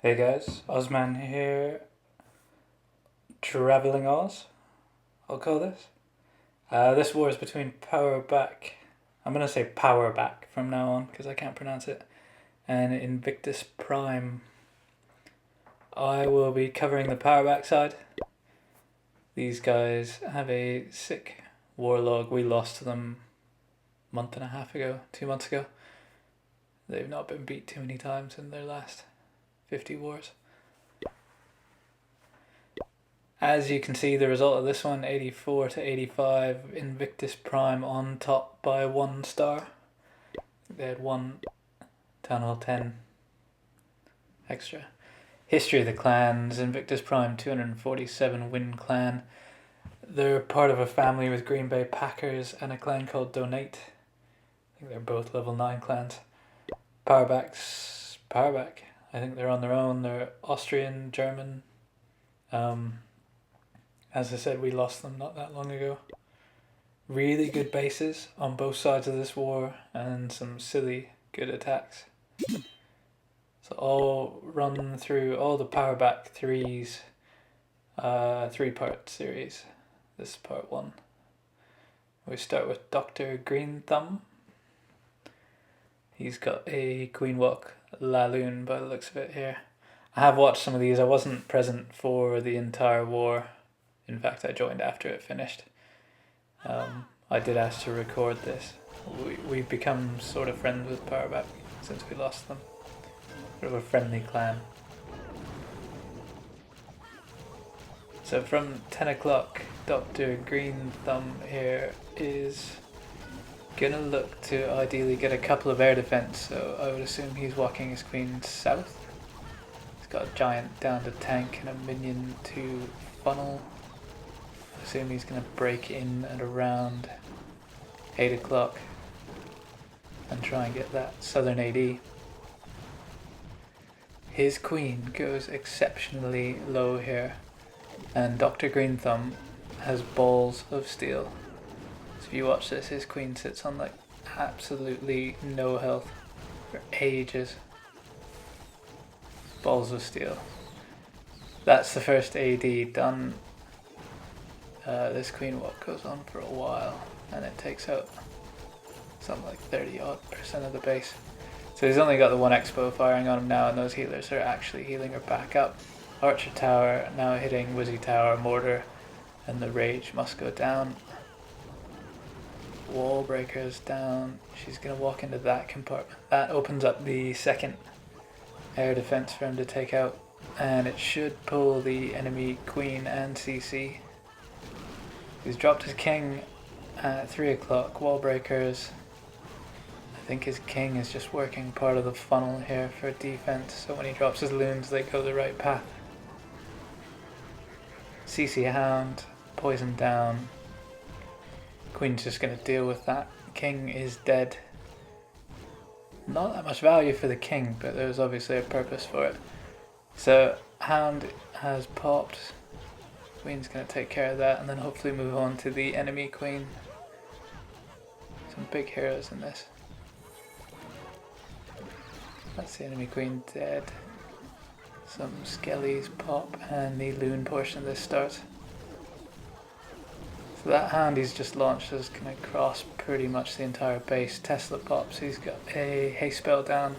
Hey guys, Ozman here, traveling Oz, I'll call this. This war is between Powerback, I'm gonna say Powerback from now on because I can't pronounce it, and Invictus Prime. I will be covering the Powerback side. These guys have a sick war log. We lost to them a month and a half ago, 2 months ago. They've not been beat too many times in their last 50 wars. As you can see, the result of this one, 84 to 85, Invictus Prime on top by 1 star. They had one Town Hall 10 extra. History of the clans, Invictus Prime 247 win clan. They're part of a family with Green Bay Packers and a clan called Donate. I think they're both level 9 clans. Powerback. I think they're on their own. They're Austrian, German. As I said, we lost them not that long ago. Really good bases on both sides of this war and some silly good attacks. So I'll run through all the Powerback 3s, 3-part series. This is part 1. We start with Dr. Green Thumb. He's got a Queen Walk Laloon by the looks of it here. I have watched some of these. I wasn't present for the entire war. In fact, I joined after it finished. I did ask to record this. We've become sort of friends with Powerback since we lost them. Sort of a friendly clan. So from 10 o'clock, Dr. Green Thumb here is gonna look to ideally get a couple of air defense, so I would assume he's walking his queen south. He's got a giant down to tank and a minion to funnel. I assume he's gonna break in at around 8 o'clock and try and get that southern AD. His queen goes exceptionally low here, and Dr. Green Thumb has balls of steel. So if you watch this, his queen sits on like absolutely no health for ages. Balls of steel. That's the first AD done. This queen walk goes on for a while and it takes out something like 30% of the base. So he's only got the one expo firing on him now, and those healers are actually healing her back up. Archer Tower now hitting Wizzy Tower, Mortar, and the Rage must go down. Wall Breaker's down. She's going to walk into that compartment. That opens up the second air defense for him to take out, and it should pull the enemy Queen and CC. He's dropped his King at 3 o'clock. Wall Breakers. I think his King is just working part of the funnel here for defense, so when he drops his loons they go the right path. CC Hound, poison down. Queen's just going to deal with that. King is dead. Not that much value for the King, but there's obviously a purpose for it. So Hound has popped. Queen's going to take care of that and then hopefully move on to the enemy Queen. Some big heroes in this. That's the enemy Queen dead. Some skellies pop and the loon portion of this starts. So that hand he's just launched is going to cross pretty much the entire base. Tesla pops, he's got a haste spell down.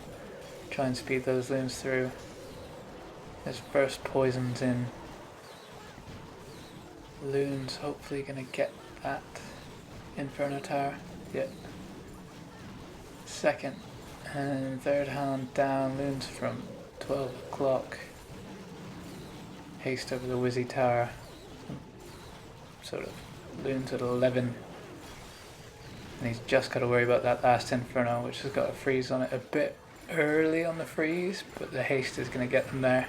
Try and speed those loons through. His first poison's in. Loon's hopefully going to get that Inferno Tower. Yep. Second and third hand down. Loons from 12 o'clock. Haste over the Wizzy Tower. Sort of loons at 11. And he's just got to worry about that last Inferno, which has got a freeze on it a bit early on the freeze, but the haste is going to get them there.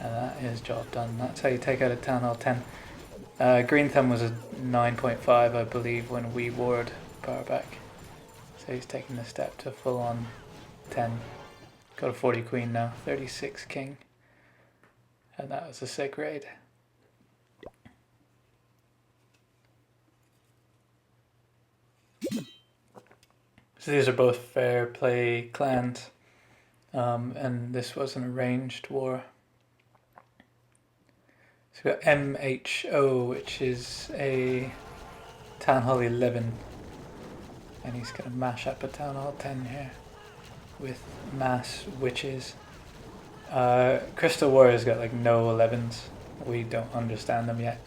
And that is job done. That's how you take out a Town Hall 10. Green Thumb was a 9.5, I believe, when we warred Powerback. So he's taking the step to full on 10. Got a 40 Queen now, 36 King. And that was a sick raid. So these are both fair play clans. and this was an arranged war. So we've got MHO, which is a Town Hall 11, and he's going to mash up a Town Hall 10 here with mass witches. Crystal Warrior's got like no 11s. We don't understand them yet.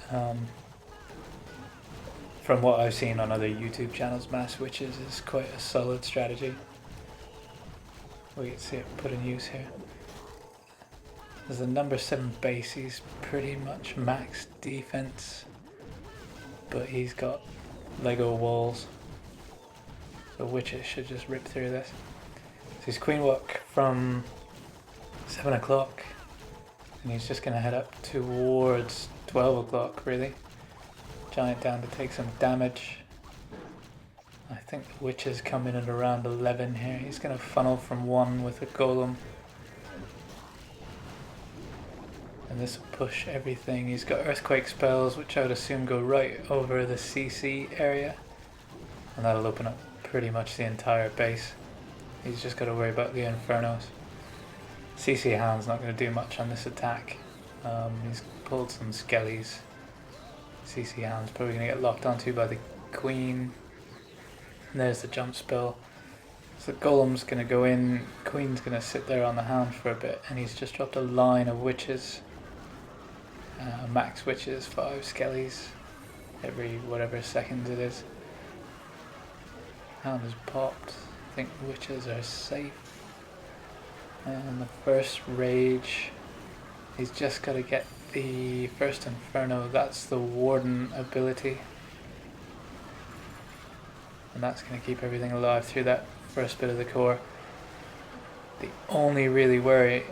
From what I've seen on other YouTube channels, mass witches is quite a solid strategy. We can see it put in use here. There's a number 7 base, he's pretty much max defense, but he's got Lego walls, so witches should just rip through this. So he's queen walk from 7 o'clock, and he's just going to head up towards 12 o'clock really. Giant down to take some damage. I think the witches come in at around 11 here. He's going to funnel from 1 with a golem. And this will push everything. He's got earthquake spells, which I would assume go right over the CC area. And that'll open up pretty much the entire base. He's just got to worry about the infernos. CC Hound's not going to do much on this attack. He's pulled some skellies. CC Hound's probably going to get locked onto by the queen. And there's the jump spell. So the golem's going to go in, queen's going to sit there on the hound for a bit, and he's just dropped a line of witches. Max witches, 5 skellies every whatever seconds it is. Hound has popped. I think witches are safe. And the first rage, he's just got to get the first inferno. That's the warden ability, and that's going to keep everything alive through that first bit of the core. The only real worry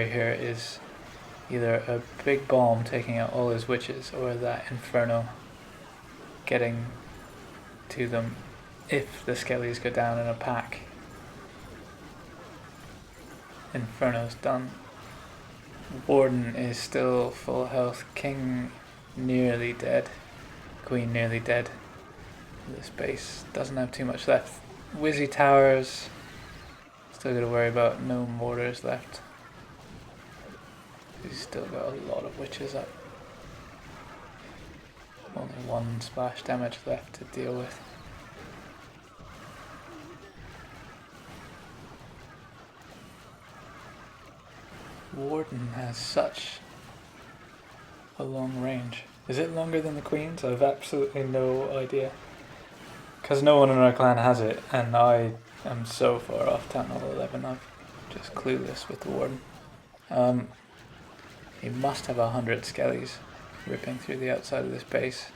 here is either a big bomb taking out all his witches or that inferno getting to them if the skellies go down in a pack. Inferno's done. Warden is still full health. King nearly dead. Queen nearly dead. This base doesn't have too much left. Wizzy towers. Still got to worry about no mortars left. He's still got a lot of witches up. Only 1 splash damage left to deal with. Warden has such a long range. Is it longer than the Queen's? I've absolutely no idea. Because no one in our clan has it, and I am so far off Town Hall 11, I'm just clueless with the Warden. He must have 100 skellies ripping through the outside of this base,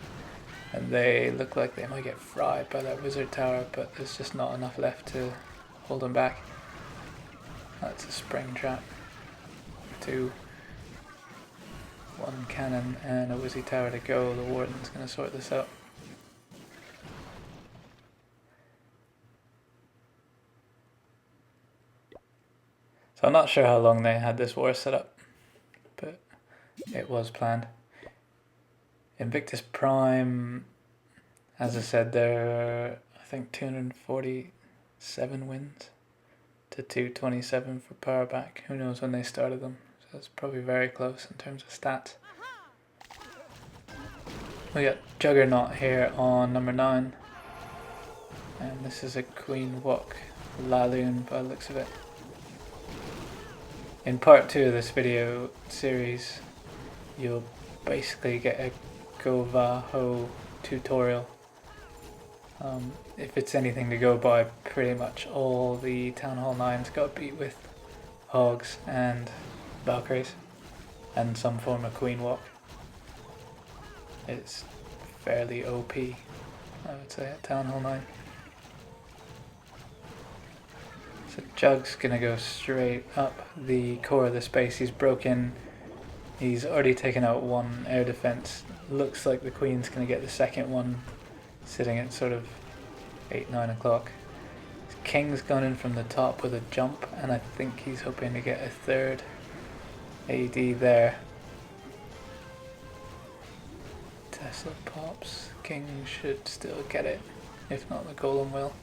and they look like they might get fried by that wizard tower, but there's just not enough left to hold them back. That's a spring trap. 2, 1 cannon and a wizzy tower to go. The Warden's going to sort this out. So I'm not sure how long they had this war set up, but it was planned. Invictus Prime, as I said, they're I think 247 wins to 227 for Peuerbach. Who knows when they started them, so it's probably very close in terms of stats. We got Juggernaut here on number 9, and this is a Queen Walk Laloon by the looks of it. In part 2 of this video series, you'll basically get a Go Va Ho tutorial. If it's anything to go by, pretty much all the Town Hall 9s got beat with Hogs and Valkyries and some form of Queen Walk. It's fairly OP, I would say, at Town Hall 9. So Jug's going to go straight up the core of the space. He's broken. He's already taken out 1 air defense. Looks like the Queen's going to get the second one, sitting at sort of 8-9 o'clock. King's gone in from the top with a jump, and I think he's hoping to get a 3rd AD there. Tesla pops. King should still get it. If not, the Golem will.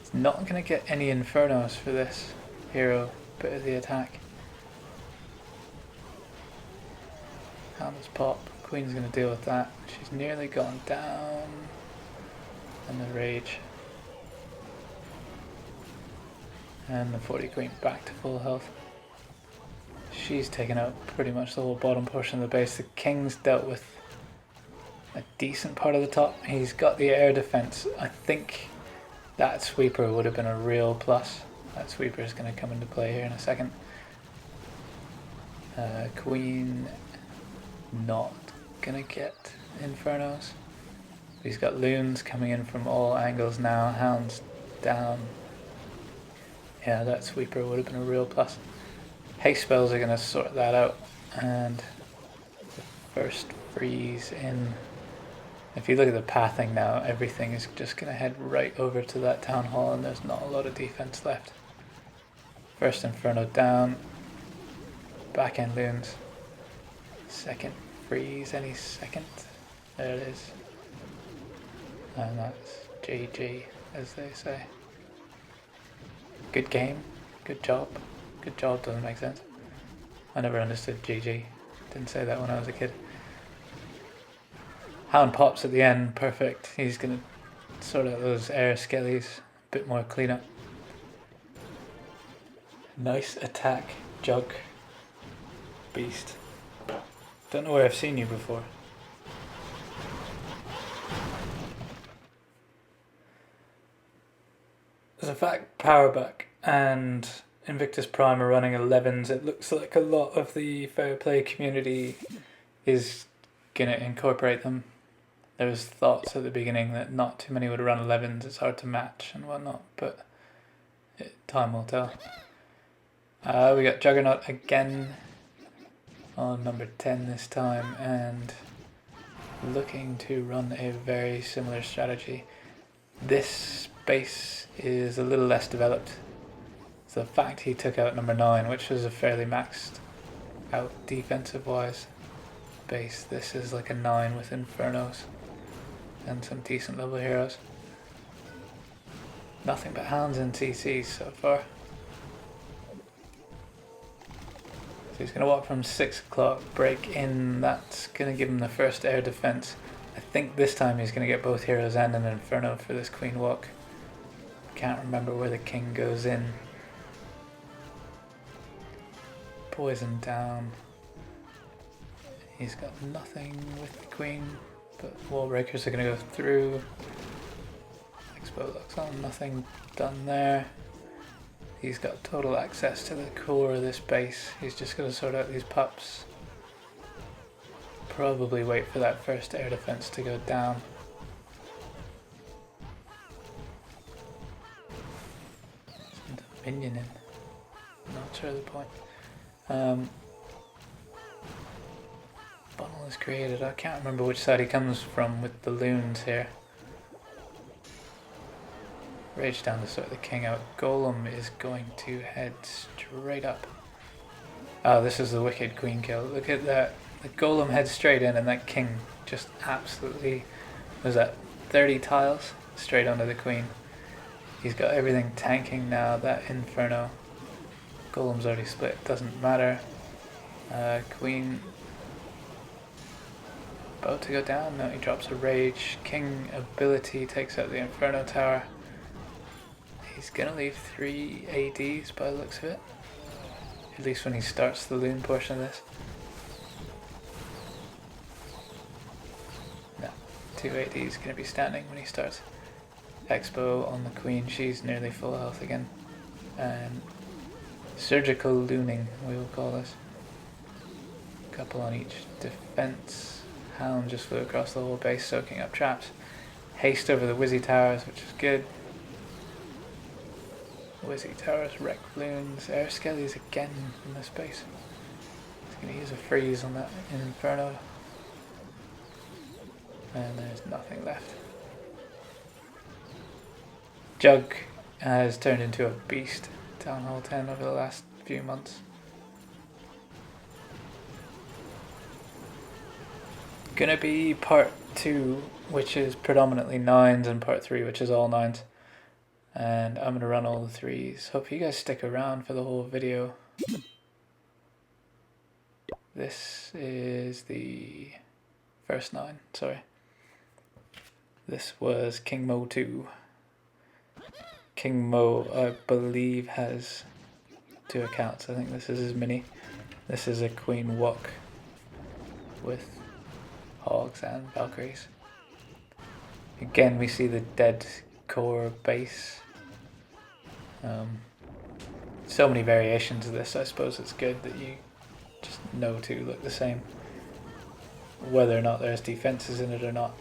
He's not going to get any Infernos for this. hero bit of the attack. Hound's pop. Queen's going to deal with that. She's nearly gone down. And the rage. And the 40 queen back to full health. She's taken out pretty much the whole bottom portion of the base. The king's dealt with a decent part of the top. He's got the air defense. I think that sweeper would have been a real plus. That sweeper is going to come into play here in a second. Queen not going to get infernos. He's got loons coming in from all angles now. Hound's down. Yeah, that sweeper would have been a real plus. Haste spells are going to sort that out. And the first freeze in. If you look at the pathing now, everything is just going to head right over to that town hall, and there's not a lot of defense left. First inferno down. Back end loons. Second freeze any second. There it is. And that's GG, as they say. Good game. Good job. Good job doesn't make sense. I never understood GG. Didn't say that when I was a kid. Hound pops at the end. Perfect. He's going to sort out those air skellies. A bit more cleanup. Nice attack, Jug. Beast. Don't know where I've seen you before. As a fact, Peuerbach and Invictus Prime are running 11s. It looks like a lot of the fair play community is going to incorporate them. There was thoughts at the beginning that not too many would run 11s. It's hard to match and whatnot, but time will tell. We got Juggernaut again on number 10 this time, and looking to run a very similar strategy. This base is a little less developed. So the fact he took out number 9, which was a fairly maxed out defensive wise base, this is like a 9 with infernos and some decent level heroes. Nothing but hounds and CCs so far. So he's going to walk from 6 o'clock, break in. That's going to give him the first air defense. I think this time he's going to get both heroes and an inferno for this queen walk. Can't remember where the king goes in. Poison down. He's got nothing with the queen, but wall breakers are going to go through. Expo locks on, nothing done there. He's got total access to the core of this base. He's just going to sort out these pups. Probably wait for that first air defense to go down. Send a minion in. Not sure the point. Funnel is created. I can't remember which side he comes from with the loons here. Rage down to sort the king out. Golem is going to head straight up. Oh, this is the wicked queen kill. Look at that. The golem heads straight in, and that king just absolutely, was that 30 tiles straight onto the queen. He's got everything tanking now. That inferno. Golem's already split, doesn't matter. Queen about to go down. No, he drops a rage. King ability takes out the inferno tower. He's gonna leave 3 ADs by the looks of it. At least when he starts the loon portion of this. No, 2 ADs gonna be standing when he starts. Expo on the queen, she's nearly full health again. And surgical looning, we will call this. Couple on each defense. Hound just flew across the whole base, soaking up traps. Haste over the Wizzy towers, which is good. Wizzy towers, wreck loons, air skellies again in this base. He's going to use a freeze on that inferno. And there's nothing left. Jug has turned into a beast. Town Hall 10 over the last few months. Gonna be part 2, which is predominantly 9s, and part 3, which is all 9s. And I'm going to run all the 3s. Hope you guys stick around for the whole video. This is the first 9, sorry. This was King Mo 2. King Mo, I believe, has 2 accounts. I think this is his mini. This is a Queen Walk with Hogs and Valkyries. Again, we see the dead core base. So many variations of this. I suppose it's good that you just know 2 look the same, whether or not there's defenses in it or not.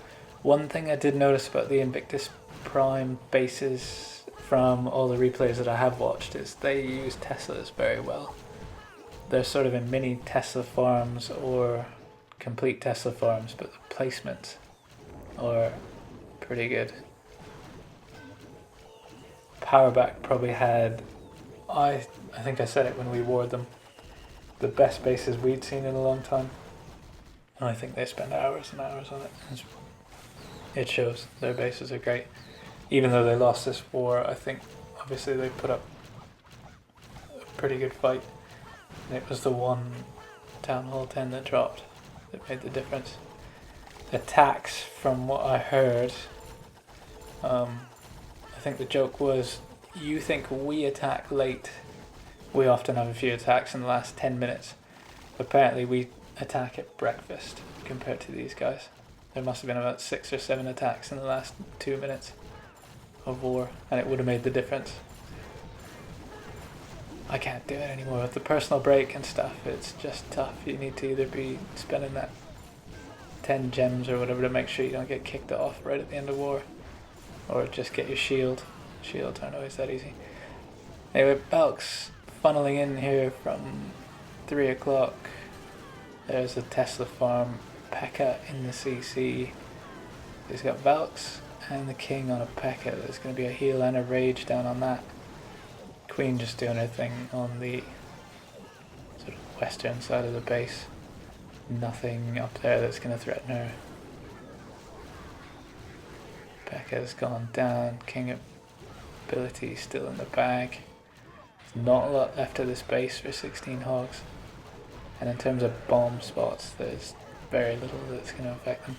One thing I did notice about the Invictus Prime bases from all the replays that I have watched is they use Teslas very well. They're sort of in mini Tesla farms or complete Tesla farms, but the placements are pretty good. Peuerbach probably had, I think I said it when we wore them, the best bases we'd seen in a long time. And I think they spend hours and hours on it. It shows. Their bases are great. Even though they lost this war, I think obviously they put up a pretty good fight. And it was the one Town Hall 10 that dropped that made the difference. Attacks, from what I heard, I think the joke was, you think we attack late, we often have a few attacks in the last 10 minutes. Apparently we attack at breakfast compared to these guys. There must have been about 6 or 7 attacks in the last 2 minutes of war, and it would have made the difference. I can't do it anymore with the personal break and stuff. It's just tough. You need to either be spending that 10 gems or whatever to make sure you don't get kicked off right at the end of war, or just get your shield. Shields aren't always that easy. Anyway, Belk's funneling in here from 3 o'clock. There's a Tesla farm, P.E.K.K.A in the CC. He's got Valks and the King on a P.E.K.K.A. There's going to be a heal and a rage down on that. Queen just doing her thing on the sort of western side of the base. Nothing up there that's going to threaten her. P.E.K.K.A's gone down. King ability still in the bag. There's not a lot left of this base for 16 hogs. And in terms of bomb spots, there's very little that's going to affect them.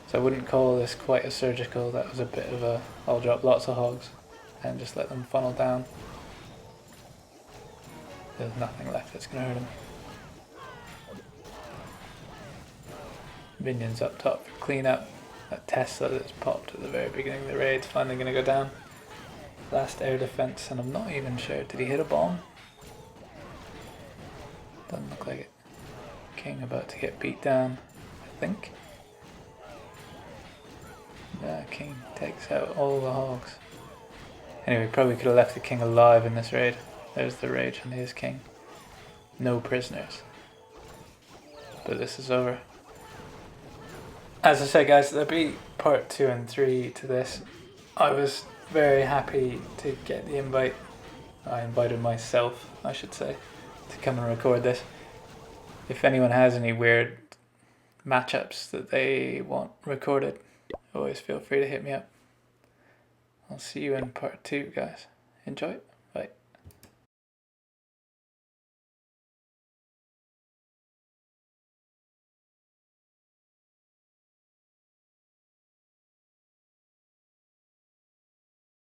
So I wouldn't call this quite a surgical. That was a bit of a, I'll drop lots of hogs and just let them funnel down. There's nothing left that's going to hurt them. Minions up top for cleanup. That Tesla that's popped at the very beginning of the raid's finally going to go down. Last air defense, and I'm not even sure, did he hit a bomb? Doesn't look like it. King about to get beat down, I think. Yeah, King takes out all the hogs. Anyway, probably could have left the King alive in this raid. There's the rage on his King. No prisoners. But this is over. As I said, guys, there'll be part 2 and 3 to this. I was very happy to get the invite. I invited myself, I should say, to come and record this. If anyone has any weird matchups that they want recorded, always feel free to hit me up. I'll see you in part 2, guys. Enjoy. Bye.